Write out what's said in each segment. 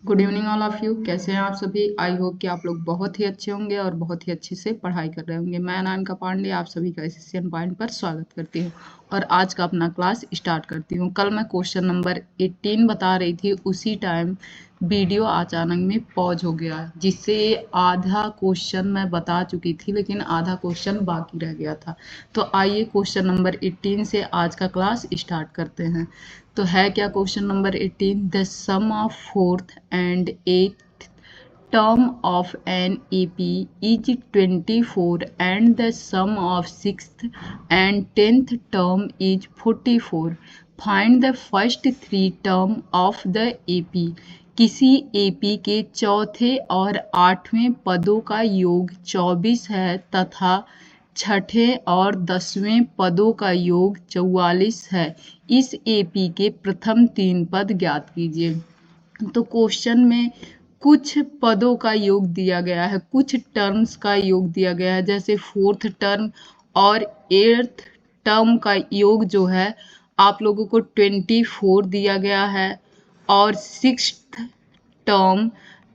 Good evening all of you. कैसे हैं आप सभी? आई होप कि आप लोग बहुत ही अच्छे होंगे और बहुत ही अच्छे से पढ़ाई कर रहे होंगे। मैं अनामिका पांडे आप सभी का एसएससी पॉइंट पर स्वागत करती हूँ और आज का अपना क्लास स्टार्ट करती हूँ। कल मैं क्वेश्चन नंबर 18 बता रही थी, उसी टाइम वीडियो अचानक में पॉज हो गया, जिससे आधा क्वेश्चन मैं बता चुकी थी लेकिन आधा क्वेश्चन बाकी रह गया था। तो आइए क्वेश्चन नंबर 18 से आज का क्लास स्टार्ट करते हैं। तो है क्या question number 18? The sum of fourth and eighth term of an AP is 24 and the sum of 6th and 10th term is 44. Find the first three term of the AP. किसी AP के चौथे और आठवें पदों का योग 24 है तथा छठे और 10वें पदों का योग 44 है। इस AP के प्रथम तीन पद ज्ञात कीजिए। तो क्वेश्चन में कुछ पदों का योग दिया गया है, कुछ टर्म्स का योग दिया गया है, जैसे फोर्थ टर्म और एट्थ टर्म का योग जो है आप लोगों को 24 दिया गया है और sixth term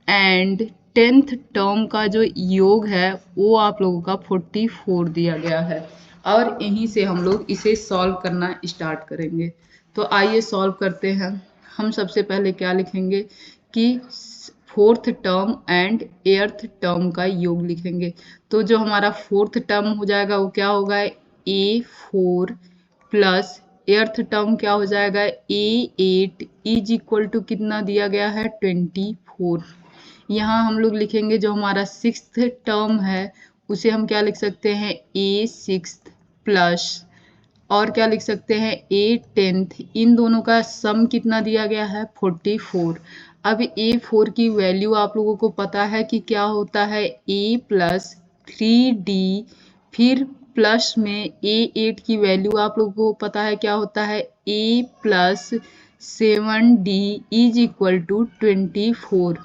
and 10th term का जो योग है वो आप लोगों का 44 दिया गया है और यहीं से हम लोग इसे सॉल्व करना स्टार्ट करेंगे। तो आइए सॉल्व करते हैं। हम सबसे पहले क्या लिखेंगे कि fourth term and eighth term का योग लिखेंगे। तो जो हमारा फोर्थ टर्म हो जाएगा वो क्या होगा, A4 प्लस एट्थ टर्म क्या हो जाएगा, A8 इज इक्वल टू कितना दिया गया है, 24। यहाँ हम लोग लिखेंगे जो हमारा सिक्स्थ टर्म है उसे हम क्या लिख सकते हैं, A6 प्लस और क्या लिख सकते हैं, A10। इन दोनों का सम कितना दिया गया है, 44। अब A4 की वैल्यू आप लोगों को पता है कि क्या होता है, A प्लस 3D, फिर प्लस में A8 की वैल्यू आप लोगों को पता है क्या होता है, A plus 7D is equal to 24।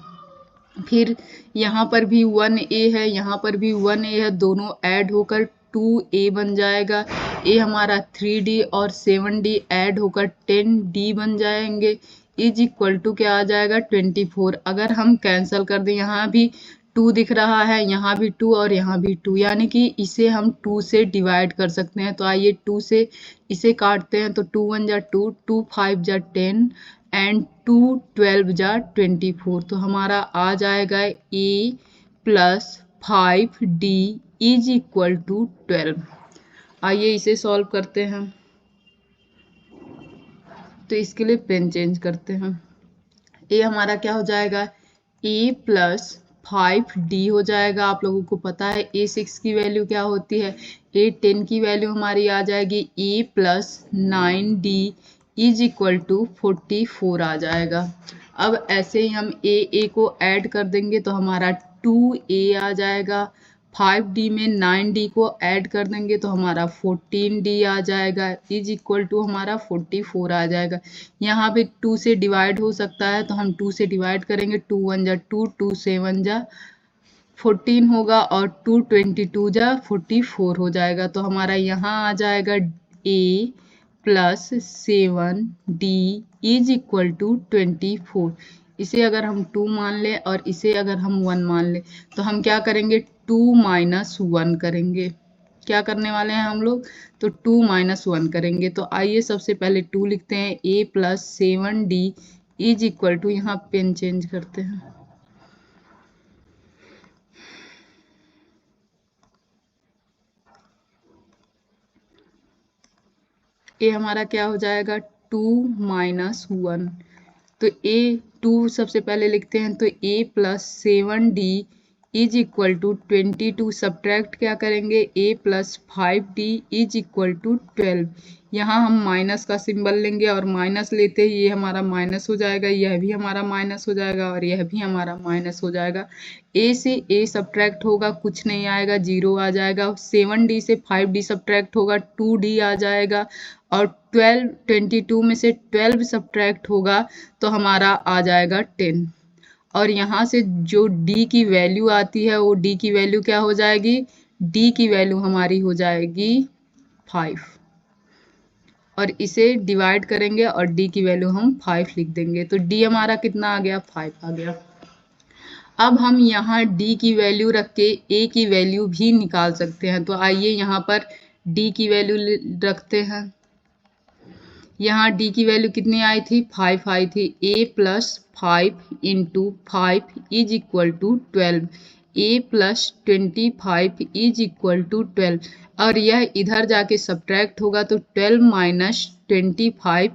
फिर यहाँ पर भी 1A है, यहाँ पर भी 1A है, दोनों ऐड होकर 2A बन जाएगा। A हमारा 3D और 7D ऐड होकर 10D बन जाएंगे इज इक्वल टू क्या आ जाएगा, 24। अगर हम कैंसिल कर दें, यहाँ भी 2 दिख रहा है, यहाँ भी 2 और यहाँ भी 2, यानी कि इसे हम 2 से डिवाइड कर सकते हैं। तो आइए 2 से इसे काटते हैं। तो 2 1 जा 2, 2 5 जा 10 एंड 2 12 जा 24। तो हमारा आ जाएगा A plus 5D is equal to 12। आइए इसे सॉल्व करते हैं। तो इसके लिए पेन चेंज करते हैं। A हमारा क्या हो जाएगा, A प्लस 5D हो जाएगा। आप लोगों को पता है A6 की वैल्यू क्या होती है, A10 की वैल्यू हमारी आ जाएगी A plus 9D is equal to 44 आ जाएगा। अब ऐसे ही हम A को ऐड कर देंगे तो हमारा 2A आ जाएगा। 5D में 9D को ऐड कर देंगे तो हमारा 14D आ जाएगा इज इक्वल टू हमारा 44 आ जाएगा। यहाँ पे 2 से डिवाइड हो सकता है तो हम 2 से डिवाइड करेंगे। 2 1 जा 2, 2 7 जा 14 होगा और 2 22 जा 44 हो जाएगा। तो हमारा यहाँ आ जाएगा A plus 7D is equal to 24। इसे अगर हम 2 मान लें और इसे अगर हम 1 मान लें तो हम क्या करेंगे, 2 माइनस 1 करेंगे। क्या करने वाले हैं हम लोग, तो 2 माइनस 1 करेंगे। तो आइए सबसे पहले 2 लिखते हैं, A plus 7D is equal to, यहाँ पेन चेंज करते हैं, A हमारा क्या हो जाएगा, 2 माइनस 1। तो A2 सबसे पहले लिखते हैं, तो A plus 7D is equal to 22। Subtract क्या करेंगे, A plus 5D is equal to 12। यहाँ हम माइनस का सिंबल लेंगे और माइनस लेते ही ये हमारा माइनस हो जाएगा, यह भी हमारा माइनस हो जाएगा और यह भी हमारा माइनस हो जाएगा। A से A सब्ट्रैक्ट होगा, कुछ नहीं आएगा, 0 आ जाएगा। 7D से 5D सब्ट्रैक्ट होगा, 2D आ जाएगा और 22 में से 12 सब्ट्रैक्ट होगा तो हमारा आ जाएगा 10। और यहाँ से जो D की वैल्यू आती है वो D की वैल्यू क्या हो जाएगी, D की वैल्यू हमारी हो जाएगी 5। और इसे डिवाइड करेंगे और d की वैल्यू हम 5 लिख देंगे। तो d हमारा कितना आ गया, 5 आ गया। अब हम यहाँ d की वैल्यू रख के a की वैल्यू भी निकाल सकते हैं। तो आइए यहाँ पर d की वैल्यू रखते हैं। यहाँ d की वैल्यू कितनी आई थी, 5 आई थी। a plus 5 into 5 is equal to 12, a plus 25 is equal to 12, और यह इधर जाके सब्ट्रैक्ट होगा तो 12 माइनस 25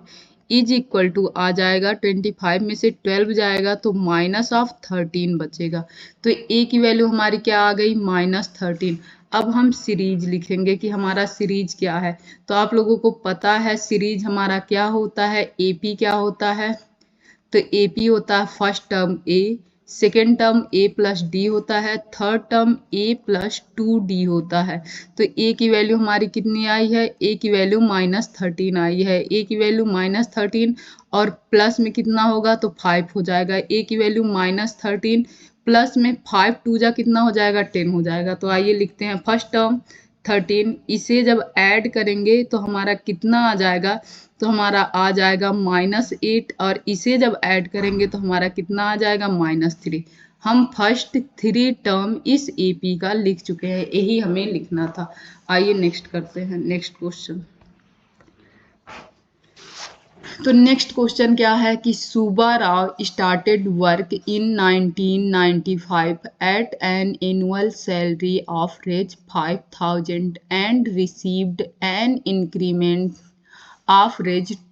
इज इक्वल टू आ जाएगा, 25 में से 12 जाएगा तो माइनस ऑफ 13 बचेगा। तो a की वैल्यू हमारी क्या आ गई, -13। अब हम सीरीज लिखेंगे कि हमारा सीरीज क्या है। तो आप लोगों को पता है सीरीज हमारा क्या होता है, AP क्या होता है। तो AP होता है first term A, second term A plus D होता है, third term A plus 2D होता है। तो A की वैल्यू हमारी कितनी आई है, A की वैल्यू -13 आई है। A की वैल्यू -13 और प्लस में कितना होगा तो 5 हो जाएगा। A की वैल्यू -13 प्लस में 5 2 जा कितना हो जाएगा, 10 हो जाएगा। तो आइए लिखते हैं फर्स्ट टर्म 13, इसे जब ऐड करेंगे तो हमारा कितना आ जाएगा, तो हमारा आ जाएगा -8, और इसे जब ऐड करेंगे तो हमारा कितना आ जाएगा, -3। हम फर्स्ट 3 टर्म इस AP का लिख चुके हैं, यही हमें लिखना था। आइए नेक्स्ट करते हैं, नेक्स्ट क्वेश्चन। तो नेक्स्ट क्वेश्चन क्या है कि Subbarao started work in 1995 at an annual salary of ₹5,000 and received an increment of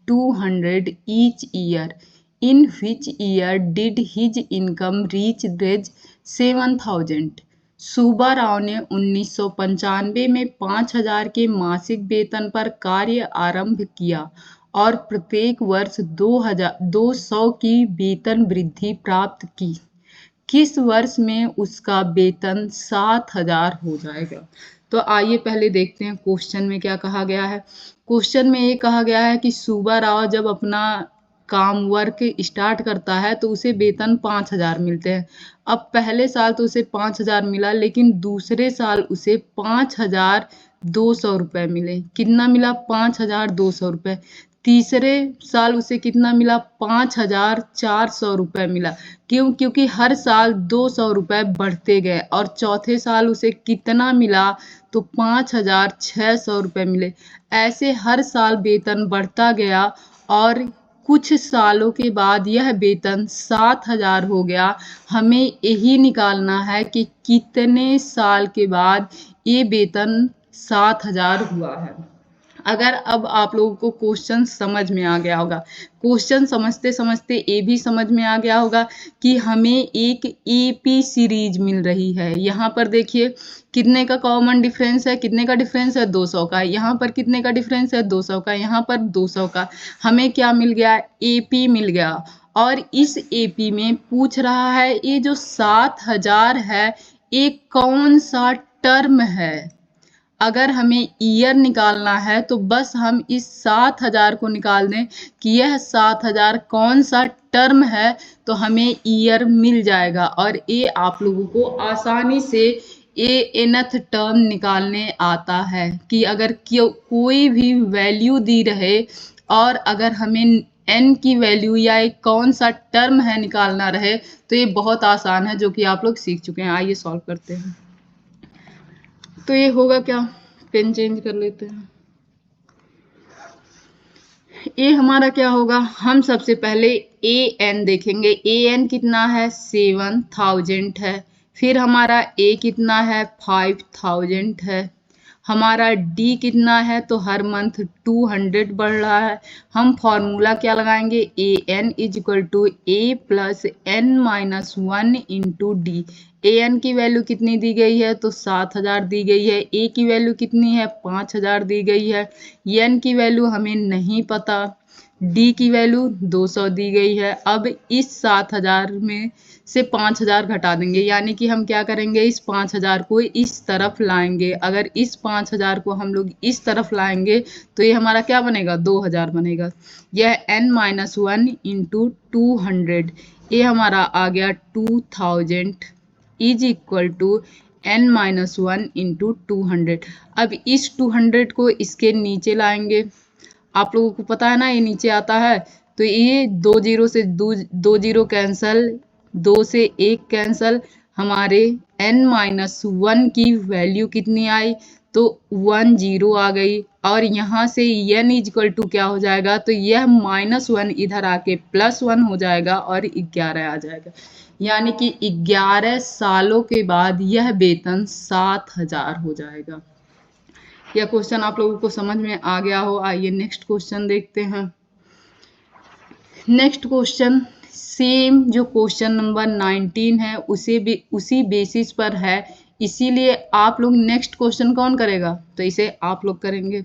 ₹200 each year. In which year did his income reach ₹7,000? Subbarao ने 1995 में 5,000 के मासिक वेतन पर कार्य आरंभ किया और प्रत्येक वर्ष 200 की वेतन वृद्धि प्राप्त की। किस वर्ष में उसका वेतन 7,000 हो जाएगा। तो आइए पहले देखते हैं क्वेश्चन में क्या कहा गया है। क्वेश्चन में ये कहा गया है कि सुब्बाराव जब अपना काम वर्क स्टार्ट करता है तो उसे वेतन 5,000 मिलते हैं। अब पहले साल तो उसे 5,000 मिला, लेकिन दूसरे साल उसे 5,200 रुपये मिले। कितना मिला, 5,200 रुपये। तीसरे साल उसे कितना मिला, 5,400 रुपये मिला। क्यों, क्योंकि हर साल 200 रुपये बढ़ते गए। और चौथे साल उसे कितना मिला, तो 5,600 रुपये मिले। ऐसे हर साल वेतन बढ़ता गया और कुछ सालों के बाद यह वेतन 7,000 हो गया। हमें यही निकालना है कि कितने साल के बाद ये वेतन 7,000 हुआ है। अगर अब आप लोगों को क्वेश्चन समझ में आ गया होगा, क्वेश्चन समझते समझते ये भी समझ में आ गया होगा कि हमें एक AP सीरीज मिल रही है। यहाँ पर देखिए कितने का कॉमन डिफरेंस है, कितने का डिफरेंस है, 200 का। यहाँ पर कितने का डिफरेंस है, 200 का। यहाँ पर 200 का। हमें क्या मिल गया, AP मिल गया। और इस AP में पूछ रहा है ये जो 7,000 है ये कौन सा टर्म है। अगर हमें ईयर निकालना है तो बस हम इस 7,000 को निकाल दें कि यह 7,000 कौन सा टर्म है, तो हमें ईयर मिल जाएगा। और ये आप लोगों को आसानी से ये nth टर्म निकालने आता है कि अगर कोई भी वैल्यू दी रहे और अगर हमें n की वैल्यू या एक कौन सा टर्म है निकालना रहे तो ये बहुत आसान है, जो कि आप लोग सीख चुके हैं। आइए सॉल्व करते हैं। तो ये होगा क्या, पेन चेंज कर लेते हैं। ये हमारा क्या होगा, हम सबसे पहले AN देखेंगे। AN कितना है, 7,000 है। फिर हमारा A कितना है, 5,000 है। हमारा D कितना है, तो हर मंथ 200 बढ़ रहा है। हम फॉर्मूला क्या लगाएंगे, AN is equal to A plus N-1 into D। AN की वैल्यू कितनी दी गई है, तो 7,000 दी गई है। A की वैल्यू कितनी है, 5,000 दी गई है। N की वैल्यू हमें नहीं पता। D की वैल्यू 200 दी गई है। अब इस 7,000 में से 5,000 घटा देंगे, यानी कि हम क्या करेंगे, इस 5,000 को इस तरफ लाएंगे। अगर इस 5,000 को हम लोग इस तरफ लाएंगे तो ये हमारा क्या बनेगा, 2,000 बनेगा। यह N-1 इंटू 200, ये हमारा आ गया 2,000 is equal to N-1 into 200। अब इस 200 को इसके नीचे लाएंगे। आप लोगों को पता है ना, ये नीचे आता है तो ये 2 जीरो से 2 जीरो कैंसल, 2 से 1 कैंसल, हमारे n-1 की वैल्यू कितनी आई, तो 1 जीरो आ गई। और यहाँ से n इक्वल टू क्या हो जाएगा, तो यह -1 इधर आके +1 हो जाएगा और 11 आ जाएगा। यानी कि 11 सालों के बाद यह वेतन 7,000 हो जाएगा। यह क्वेश्चन आप लोगों को समझ में आ गया हो। आइए नेक्स्ट क्वेश्चन देखते हैं। नेक्स्ट क्वेश्चन सेम जो क्वेश्चन नंबर 19 है उसी बेसिस पर है, इसीलिए आप लोग नेक्स्ट क्वेश्चन कौन करेगा, तो इसे आप लोग करेंगे।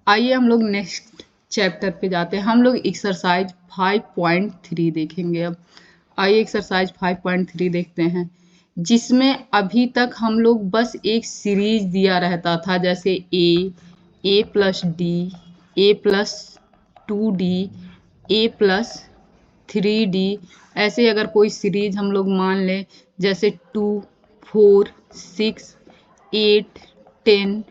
आइए हम लोग नेक्स्ट चैप्टर पे जाते हैं। हम लोग एक्सरसाइज 5.3 देखेंगे। अब आइए एक्सरसाइज 5.3 देखते हैं, जिसमें अभी तक हम लोग बस एक सीरीज दिया रहता था, जैसे a plus D, a plus 2d, a plus 3d। ऐसे अगर कोई सीरीज हम लोग मान लें, जैसे 2, 4, 6, 8, 10,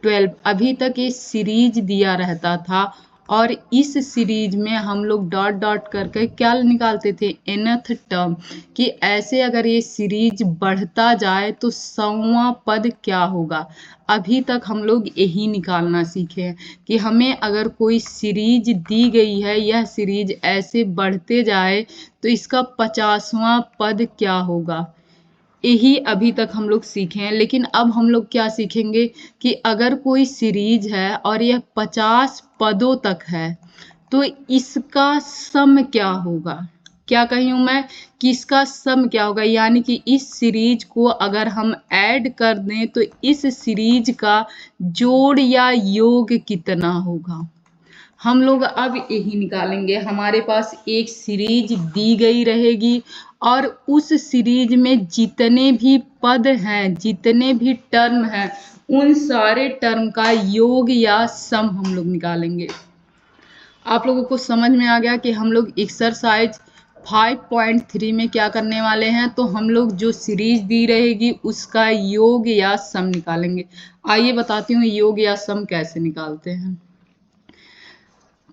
12, अभी तक ये सीरीज दिया रहता था। और इस सीरीज में हम लोग डॉट डॉट करके क्या निकालते थे, nth टर्म, कि ऐसे अगर ये सीरीज बढ़ता जाए तो 100वां पद क्या होगा। अभी तक हम लोग यही निकालना सीखे हैं कि हमें अगर कोई सीरीज दी गई है, यह सीरीज ऐसे बढ़ते जाए तो इसका 50वां पद क्या होगा। यही अभी तक हम लोग सीखे हैं। लेकिन अब हम लोग क्या सीखेंगे कि अगर कोई सीरीज है और यह 50 पदों तक है तो इसका सम क्या होगा। क्या कही हूं मैं कि इसका सम क्या होगा, यानी कि इस सीरीज को अगर हम ऐड कर दें तो इस सीरीज का जोड़ या योग कितना होगा। हम लोग अब यही निकालेंगे। हमारे पास एक सीरीज दी गई रहेगी और उस सीरीज में जितने भी पद हैं, जितने भी टर्म हैं, उन सारे टर्म का योग या सम हम लोग निकालेंगे। आप लोगों को समझ में आ गया कि हम लोग एक्सरसाइज 5.3 में क्या करने वाले हैं। तो हम लोग जो सीरीज दी रहेगी उसका योग या सम निकालेंगे। आइए बताती हूँ योग या सम कैसे निकालते हैं।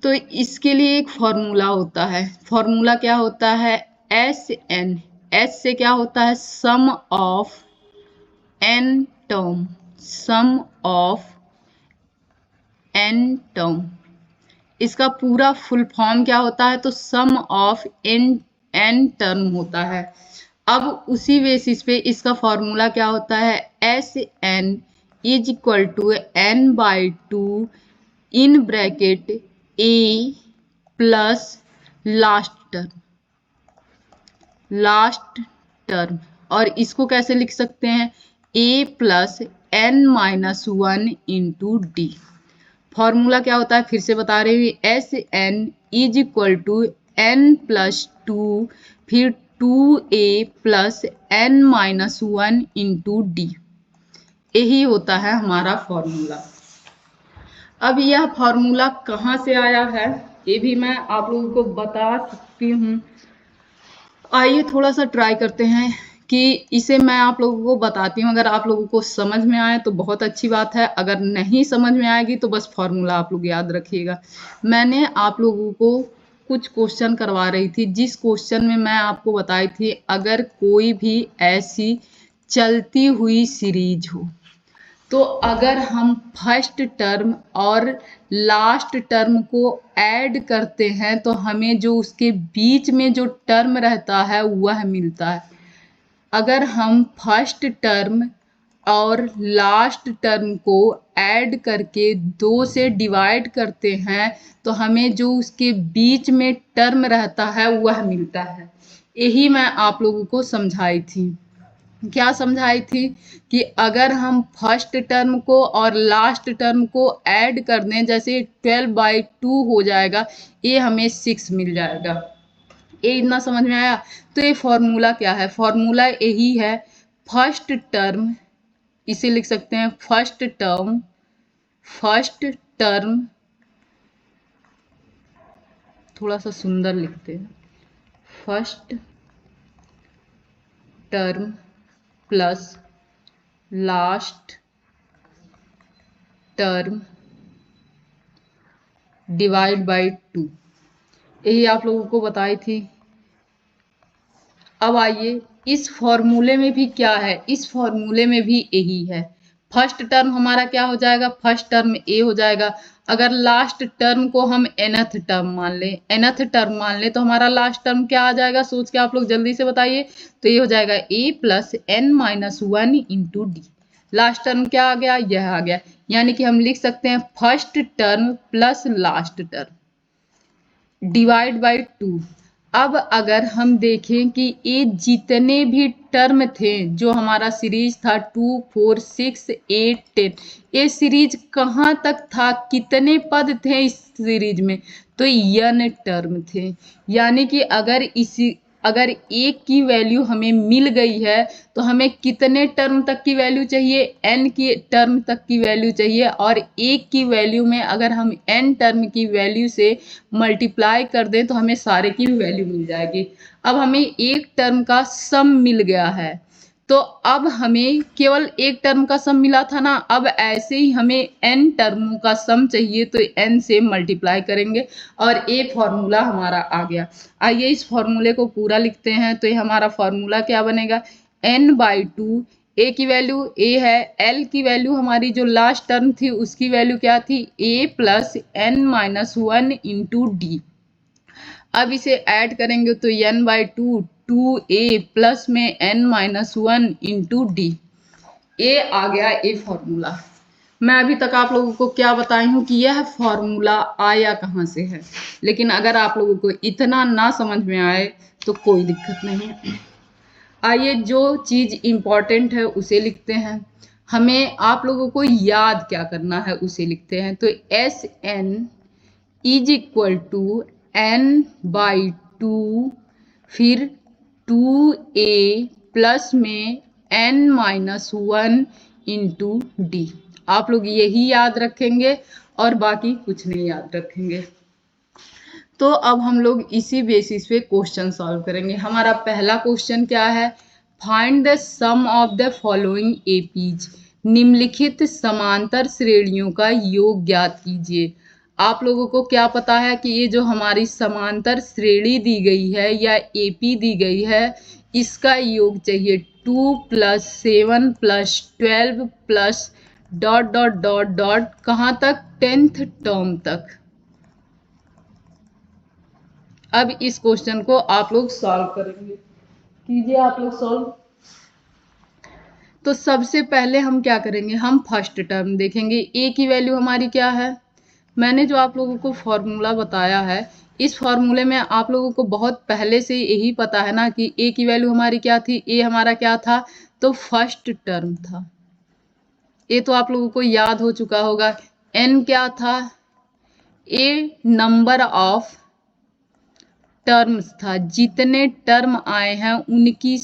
तो इसके लिए एक फॉर्मूला होता है। फॉर्मूला क्या होता है, SN। S से क्या होता है, sum of n term, sum of n term. इसका पूरा फुल फॉर्म क्या होता है, तो सम ऑफ n टर्म होता है। अब उसी बेसिस पे इसका फॉर्मूला क्या होता है, SN is equal to n/2 in bracket a plus last term. और इसको कैसे लिख सकते हैं, a plus n-1 into D. Formula क्या होता है, फिर से बता रही हूँ, SN is equal to n plus 2 फिर 2a plus n-1 into D. यही होता है हमारा फॉर्मूला। अब यह फॉर्मूला कहाँ से आया है ये भी मैं आप लोगों को बता सकती हूँ। आइए थोड़ा सा ट्राई करते हैं कि इसे मैं आप लोगों को बताती हूँ। अगर आप लोगों को समझ में आए तो बहुत अच्छी बात है, अगर नहीं समझ में आएगी तो बस फॉर्मूला आप लोग याद रखिएगा। मैंने आप लोगों को कुछ क्वेश्चन करवा रही थी, जिस क्वेश्चन में मैं आपको बताई थी अगर कोई भी ऐसी चलती हुई सीरीज हो, तो अगर हम फर्स्ट टर्म और लास्ट टर्म को ऐड करते हैं तो हमें जो उसके बीच में जो टर्म रहता है वह मिलता है। अगर हम फर्स्ट टर्म और लास्ट टर्म को ऐड करके 2 से डिवाइड करते हैं तो हमें जो उसके बीच में टर्म रहता है वह मिलता है। यही मैं आप लोगों को समझाई थी। क्या समझाई थी कि अगर हम फर्स्ट टर्म को और लास्ट टर्म को ऐड कर दें, जैसे 12/2 हो जाएगा, ये हमें 6 मिल जाएगा। ये इतना समझ में आया। तो ये फॉर्मूला क्या है, फॉर्मूला यही है, फर्स्ट टर्म, इसे लिख सकते हैं फर्स्ट टर्म, थोड़ा सा सुंदर लिखते हैं, first term plus last term divide by 2, यही आप लोगों को बताई थी। अब आइए इस फॉर्मूले में भी क्या है, इस फॉर्मूले में भी यही है। फर्स्ट टर्म हमारा क्या हो जाएगा, फर्स्ट टर्म ए हो जाएगा। अगर लास्ट टर्म को हम nth टर्म मान लें, nth टर्म मान लें, तो हमारा लास्ट टर्म क्या आ जाएगा, सोच के आप लोग जल्दी से बताइए। तो ये हो जाएगा a plus n minus 1 into D. Last term क्या आ गया, यह आ गया। यानी कि हम लिख सकते हैं first term plus last term divide by 2। अब अगर हम देखें कि ये जितने भी टर्म थे, जो हमारा सीरीज था 2, 4, 6, 8, 10, ये सीरीज कहाँ तक था, कितने पद थे इस सीरीज में, तो n टर्म थे। यानी कि अगर एक की वैल्यू हमें मिल गई है तो हमें कितने टर्म तक की वैल्यू चाहिए, n की टर्म तक की वैल्यू चाहिए। और एक की वैल्यू में अगर हम n टर्म की वैल्यू से मल्टीप्लाई कर दें तो हमें सारे की वैल्यू मिल जाएगी। अब हमें एक टर्म का सम मिल गया है, तो अब हमें केवल एक टर्म का सम मिला था ना, अब ऐसे ही हमें n टर्मों का सम चाहिए, तो n से मल्टीप्लाई करेंगे और ये फॉर्मूला हमारा आ गया। आइए इस फॉर्मूले को पूरा लिखते हैं। तो ये हमारा फॉर्मूला क्या बनेगा, n बाई 2, a की वैल्यू a है, l की वैल्यू हमारी जो लास्ट टर्म थी उसकी वैल्यू क्या थी, a plus n minus 1 into D. अब इसे ऐड करेंगे तो n बाई 2, 2a प्लस में n माइनस 1 इंटू डी। ये आ गया ये फॉर्मूला। मैं अभी तक आप लोगों को क्या बताई हूँ कि यह फॉर्मूला आया कहाँ से है, लेकिन अगर आप लोगों को इतना ना समझ में आए तो कोई दिक्कत नहीं है। आइए जो चीज इम्पोर्टेंट है उसे लिखते हैं। हमें आप लोगों को याद क्या करना है उसे लिखते हैं। तो S N is equal to n by 2, फिर 2a प्लस में n माइनस 1 इंटू डी। आप लोग यही याद रखेंगे और बाकी कुछ नहीं याद रखेंगे। तो अब हम लोग इसी बेसिस पे क्वेश्चन सॉल्व करेंगे। हमारा पहला क्वेश्चन क्या है, find the sum of the following APs. निम्नलिखित समांतर श्रेणियों का योग ज्ञात कीजिए। आप लोगों को क्या पता है कि ये जो हमारी समांतर श्रेणी दी गई है या एपी दी गई है, इसका योग चाहिए 2 plus 7 plus 12 plus dot dot dot dot कहाँ तक, 10th टर्म तक। अब इस क्वेश्चन को आप लोग सॉल्व करेंगे, कीजिए आप लोग सॉल्व। तो सबसे पहले हम क्या करेंगे, हम फर्स्ट टर्म देखेंगे। ए की वैल्यू हमारी क्या है, मैंने जो आप लोगों को फॉर्मूला बताया है, इस फॉर्मूले में आप लोगों को बहुत पहले से यही पता है ना कि ए की वैल्यू हमारी क्या थी, ए हमारा क्या था, तो फर्स्ट टर्म था। ये तो आप लोगों को याद हो चुका होगा। एन क्या था, ए नंबर ऑफ टर्म्स था, जितने टर्म आए हैं उनकी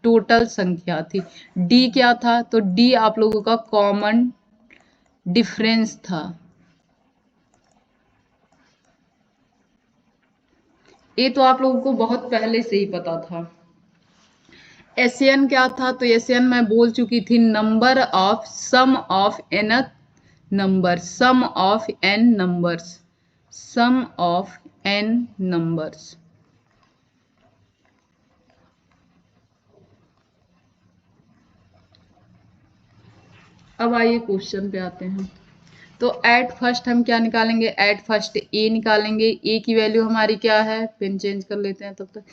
टोटल संख्या थी। डी क्या था, तो डी आप लोगों का कॉमन डिफरेंस था। ये तो आप लोगों को बहुत पहले से ही पता था। एसएन क्या था, तो एसएन मैं बोल चुकी थी, number of sum of N number, sum of N numbers, sum of N numbers. अब आइए क्वेश्चन पे आते हैं। तो एट फर्स्ट हम क्या निकालेंगे, एट फर्स्ट ए निकालेंगे। ए की वैल्यू हमारी क्या है, पेन चेंज कर लेते हैं तब तक।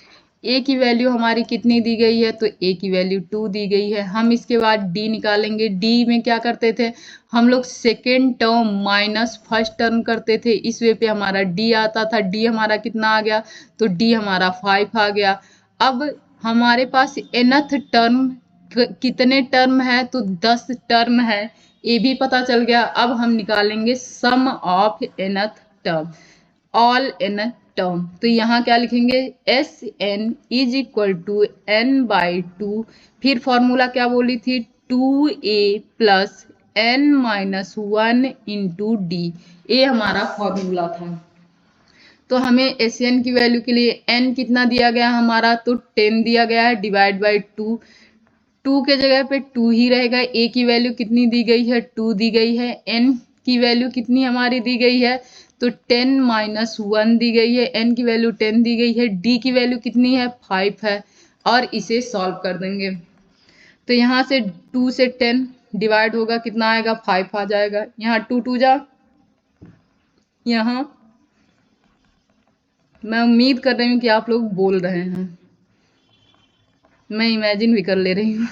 ए की वैल्यू हमारी कितनी दी गई है, तो ए की वैल्यू 2 दी गई है। हम इसके बाद डी निकालेंगे। डी में क्या करते थे हम लोग, second term minus first term करते थे, इस वे पे हमारा डी आता था। डी हमारा कितना आ गया, तो डी हमारा 5 आ गया। अब हमारे पास nth टर्म कितने टर्म है, तो 10 टर्म है, ये भी पता चल गया। अब हम निकालेंगे sum of nth term, all nth term. तो यहाँ क्या लिखेंगे, S N is equal to N by 2, फिर फॉर्मूला क्या बोली थी, 2a plus n minus 1 into D. ये हमारा फॉर्मूला था। तो हमें एस एन की वैल्यू के लिए n कितना दिया गया हमारा, तो 10 दिया गया है, डिवाइड बाई 2। 2 के जगह पे 2 ही रहेगा। a की वैल्यू कितनी दी गई है, 2 दी गई है। n की वैल्यू कितनी हमारी दी गई है, तो 10 माइनस 1 दी गई है, n की वैल्यू 10 दी गई है, d की वैल्यू कितनी है 5 है, और इसे सॉल्व कर देंगे। तो यहाँ से 2 से 10 डिवाइड होगा, कितना आएगा 5 आ जाएगा। यहाँ 2 2 जा, यहाँ मैं उम्मीद कर रही हूँ कि आप लोग बोल रहे हैं, मैं इमेजिन भी कर ले रही हूँ।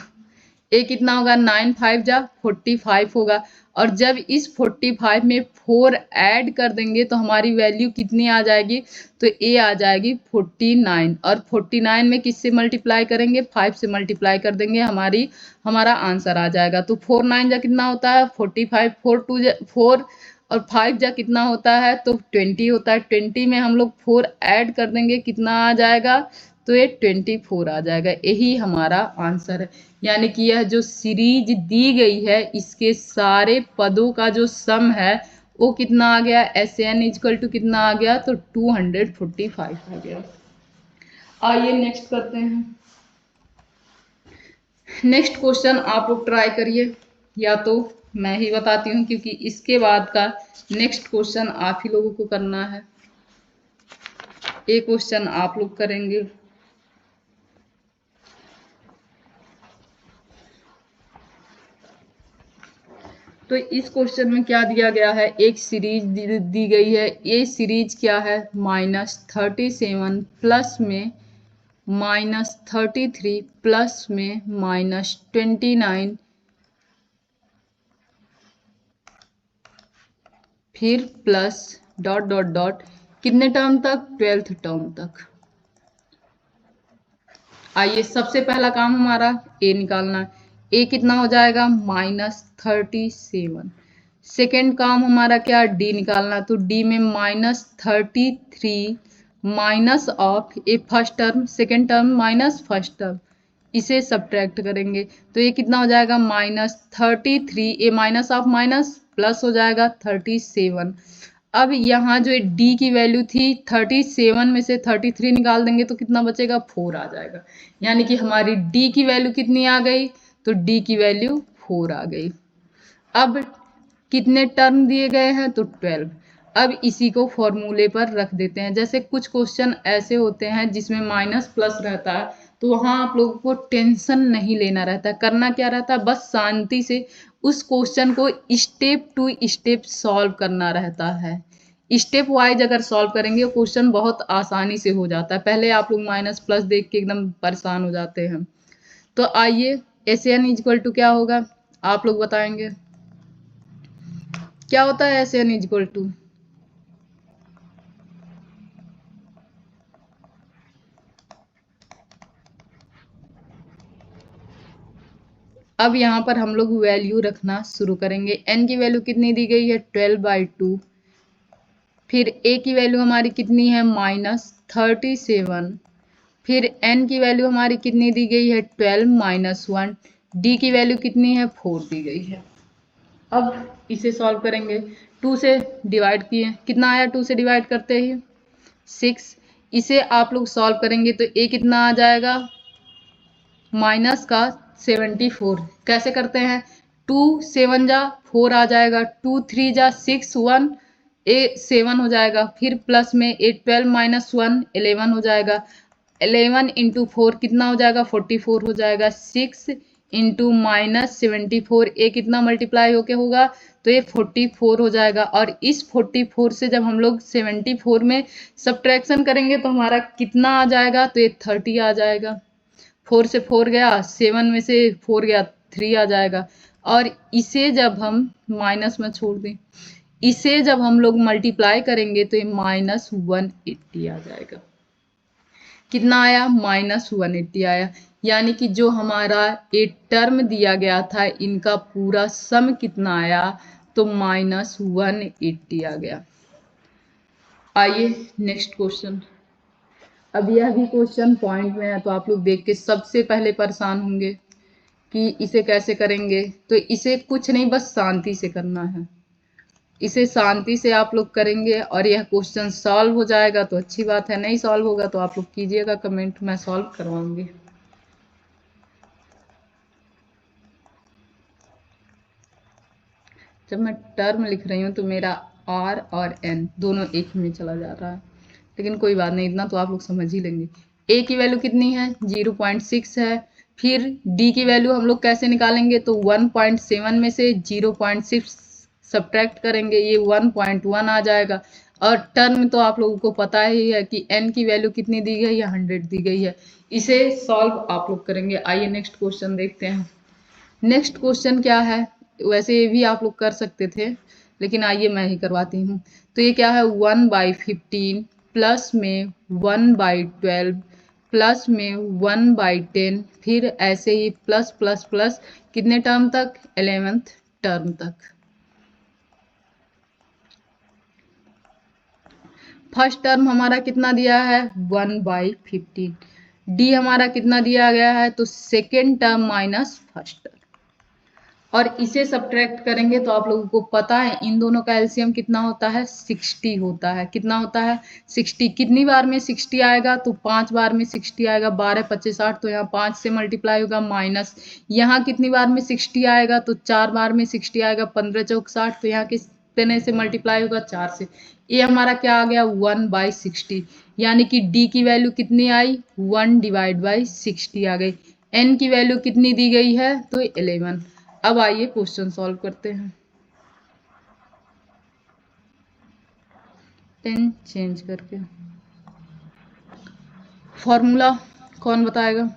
ए कितना होगा 9 5 जा 45 होगा, और जब इस 45 में 4 ऐड कर देंगे तो हमारी वैल्यू कितनी आ जाएगी, तो ए आ जाएगी 49, और 49 में किससे मल्टीप्लाई करेंगे 5 से मल्टीप्लाई कर देंगे, हमारा आंसर आ जाएगा। तो 4 9 जा कितना होता है 45, 4 2 जा 4 और 5 जा कितना होता है तो 20 होता है। 20 में हम लोग 4 ऐड कर देंगे, कितना आ जाएगा तो ये 24 आ जाएगा। यही हमारा आंसर है। यानी कि यह जो सीरीज दी गई है इसके सारे पदों का जो सम है वो कितना आ गया, SN इक्वल टू कितना आ गया तो 245 आ गया। आइए नेक्स्ट करते हैं। नेक्स्ट क्वेश्चन आप लोग ट्राई करिए, या तो मैं ही बताती हूँ, क्योंकि इसके बाद का नेक्स्ट क्वेश्चन आप ही लोगों को करना है। एक क्वेश्चन आप लोग करेंगे। तो इस क्वेश्चन में क्या दिया गया है, एक सीरीज दी गई है। ये सीरीज क्या है -37 प्लस में -33 प्लस में -29 फिर प्लस डॉट डॉट डॉट कितने टर्म तक 12th टर्म तक। आइए सबसे पहला काम हमारा ए निकालना है। ए कितना हो जाएगा -37। सेकेंड काम हमारा क्या डी निकालना, तो डी में -33 minus of A first term, second term minus first term, इसे सब्ट्रैक्ट करेंगे तो ये कितना हो जाएगा -33, ए माइनस ऑफ माइनस प्लस हो जाएगा 37। अब यहाँ जो डी की वैल्यू थी 37 में से 33 निकाल देंगे तो कितना बचेगा 4 आ जाएगा। यानी कि हमारी डी की वैल्यू कितनी आ गई, तो डी की वैल्यू 4 आ गई। अब कितने टर्म दिए गए हैं तो 12। अब इसी को फॉर्मूले पर रख देते हैं। जैसे कुछ क्वेश्चन ऐसे होते हैं जिसमें माइनस प्लस रहता है, तो वहाँ आप लोगों को टेंशन नहीं लेना रहता। करना क्या रहता है, बस शांति से उस क्वेश्चन को स्टेप टू स्टेप सॉल्व करना रहता है। स्टेप वाइज अगर सॉल्व करेंगे क्वेश्चन बहुत आसानी से हो जाता है। पहले आप लोग माइनस प्लस देख के एकदम परेशान हो जाते हैं। तो आइए SN इक्वल टू क्या होगा, आप लोग बताएंगे क्या होता है SN इक्वल टू। अब यहाँ पर हम लोग वैल्यू रखना शुरू करेंगे। n की वैल्यू कितनी दी गई है 12/2, फिर a की वैल्यू हमारी कितनी है -37, फिर n की वैल्यू हमारी कितनी दी गई है 12 - 1, d की वैल्यू कितनी है 4 दी गई है। अब इसे सॉल्व करेंगे। 2 से डिवाइड किए, कितना आया 2 से डिवाइड करते ही 6। इसे आप लोग सॉल्व करेंगे तो a कितना आ जाएगा माइनस का 74। कैसे करते हैं, 2 7 जा 4 आ जाएगा, 2 3 जा 6 1 ए 7 हो जाएगा, फिर प्लस में 8 12 - 1 11 हो जाएगा, 11 इंटू 4 कितना हो जाएगा 44 हो जाएगा, 6 इंटू -74 ए कितना मल्टीप्लाई होके होगा तो ये 44 हो जाएगा। और इस 44 से जब हम लोग 74 में सब्ट्रैक्शन करेंगे तो हमारा कितना आ जाएगा, तो ये 30 आ जाएगा। 4 से 4 गया, 7 में से 4 गया 3 आ जाएगा। और इसे जब हम माइनस में छोड़ दें, इसे जब हम लोग मल्टीप्लाई करेंगे तो ये -180 आ जाएगा। कितना आया -180 आया। यानी कि जो हमारा एक टर्म दिया गया था इनका पूरा सम कितना आया तो -180 आ गया। आइए नेक्स्ट क्वेश्चन। अब यह भी क्वेश्चन पॉइंट में है तो आप लोग देख के सबसे पहले परेशान होंगे कि इसे कैसे करेंगे। तो इसे कुछ नहीं बस शांति से करना है, इसे शांति से आप लोग करेंगे और यह क्वेश्चन सॉल्व हो जाएगा तो अच्छी बात है, नहीं सॉल्व होगा तो आप लोग कीजिएगा कमेंट, मैं सॉल्व करवाऊंगी। जब मैं टर्म लिख रही हूँ तो मेरा R और N दोनों एक ही में चला जा रहा है, लेकिन कोई बात नहीं, इतना तो आप लोग समझ ही लेंगे। A की वैल्यू कितनी है? 0.6 है। फिर D की वैल्यू हम लोग कैसे निकालेंगे? तो 1.7 में से 0.6 सब्ट्रैक्ट करेंगे, ये 1.1 आ जाएगा। और टर्म तो आप लोगों को पता ही है कि N की वैल्यू कितनी दी गई है? 100 दी गई है। इसे सॉल्व आप लोग करेंगे। आइए नेक्स्ट क्वेश्चन देखते हैं। नेक्स्ट क्वेश्चन क्या है? वैसे ये भी आप लोग कर सकते थे, लेकिन आइए मैं ही करवाती हूँ। तो ये क्या है? 1/15 प्लस में 1/12 प्लस में 1/10, फिर ऐसे ही प्लस प्लस प्लस कितने टर्म तक? 11th टर्म तक। फर्स्ट टर्म हमारा कितना दिया है? 1/15। डी हमारा कितना दिया गया है? तो second term minus first term, और इसे सब्ट्रैक्ट करेंगे तो आप लोगों को पता है इन दोनों का एलसीएम कितना होता है? 60 होता है। कितना होता है? 60। कितनी बार में 60 आएगा? तो 5 बार में 60 आएगा। 12 25 60, तो यहाँ 5 से मल्टीप्लाई होगा, माइनस यहाँ कितनी बार में 60 आएगा? तो 4 बार में 60 आएगा। 15 चौक 60, तो यहाँ कितने से मल्टीप्लाई होगा? 4 से। ये हमारा क्या आ गया? 1/60, यानी कि डी की वैल्यू कितनी आई? 1/60 आ गई। एन की वैल्यू कितनी दी गई है? तो 11। अब आइए क्वेश्चन सॉल्व करते हैं। पेन चेंज करके फॉर्मूला कौन बताएगा?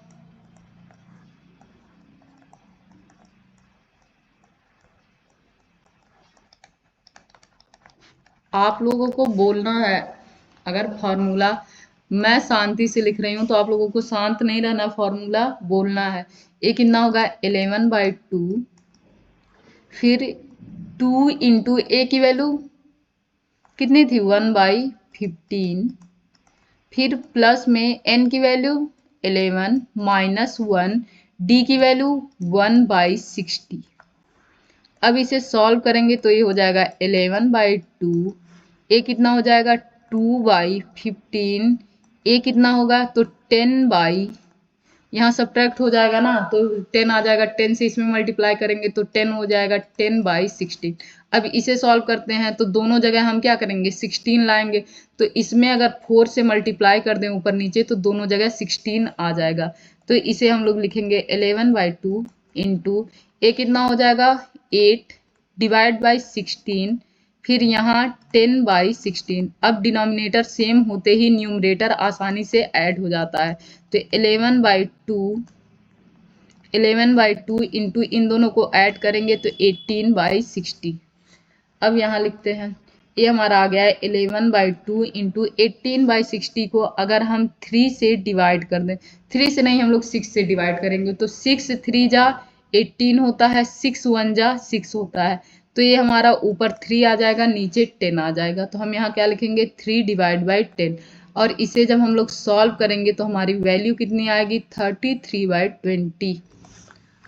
आप लोगों को बोलना है। अगर फॉर्मूला मैं शांति से लिख रही हूँ तो आप लोगों को शांत नहीं रहना, फॉर्मूला बोलना है। ये कितना होगा? 11/2, फिर 2 इंटू ए की वैल्यू कितनी थी? 1/15, फिर प्लस में n की वैल्यू 11 माइनस 1, डी की वैल्यू 1/60। अब इसे सॉल्व करेंगे तो ये हो जाएगा 11/2। ए कितना हो जाएगा? 2/15। ए कितना होगा? तो 10 यहाँ सब्ट्रैक्ट हो जाएगा ना, तो 10 आ जाएगा। 10 से इसमें मल्टीप्लाई करेंगे तो 10 हो जाएगा। 10/16। अब इसे सॉल्व करते हैं तो दोनों जगह हम क्या करेंगे? 16 लाएंगे। तो इसमें अगर 4 से मल्टीप्लाई कर दें ऊपर नीचे तो दोनों जगह 16 आ जाएगा। तो इसे हम लोग लिखेंगे 11/2 इंटू ए कितना हो जाएगा? 8 डिवाइड बाई 16, फिर यहाँ 10/16। अब डिनोमिनेटर सेम होते ही न्यूमरेटर आसानी से ऐड हो जाता है। तो 11/2 इंटू इन दोनों को ऐड करेंगे तो 18/60। अब यहाँ लिखते हैं, ये हमारा आ गया है 11/2 इंटू 18/60 को अगर हम 3 से डिवाइड कर दें, 3 से नहीं हम लोग 6 से डिवाइड करेंगे तो 6 3 जा 18 होता है, 6 1 जा 6 होता है। तो ये हमारा ऊपर 3 आ जाएगा, नीचे 10 आ जाएगा। तो हम यहाँ क्या लिखेंगे? 3 डिवाइड बाई 10। और इसे जब हम लोग सॉल्व करेंगे तो हमारी वैल्यू कितनी आएगी? 33/20।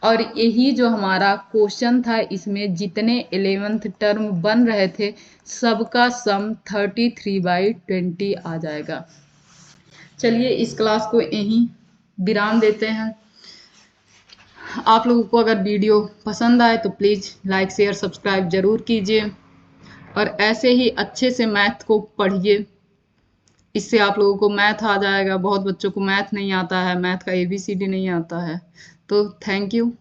और यही जो हमारा क्वेश्चन था, इसमें जितने 11th टर्म बन रहे थे सबका सम 33/20 आ जाएगा। चलिए इस क्लास को यहीं विराम देते हैं। आप लोगों को अगर वीडियो पसंद आए तो प्लीज़ लाइक शेयर सब्सक्राइब ज़रूर कीजिए, और ऐसे ही अच्छे से मैथ को पढ़िए। इससे आप लोगों को मैथ आ जाएगा। बहुत बच्चों को मैथ नहीं आता है, मैथ का ABCD नहीं आता है। तो थैंक यू।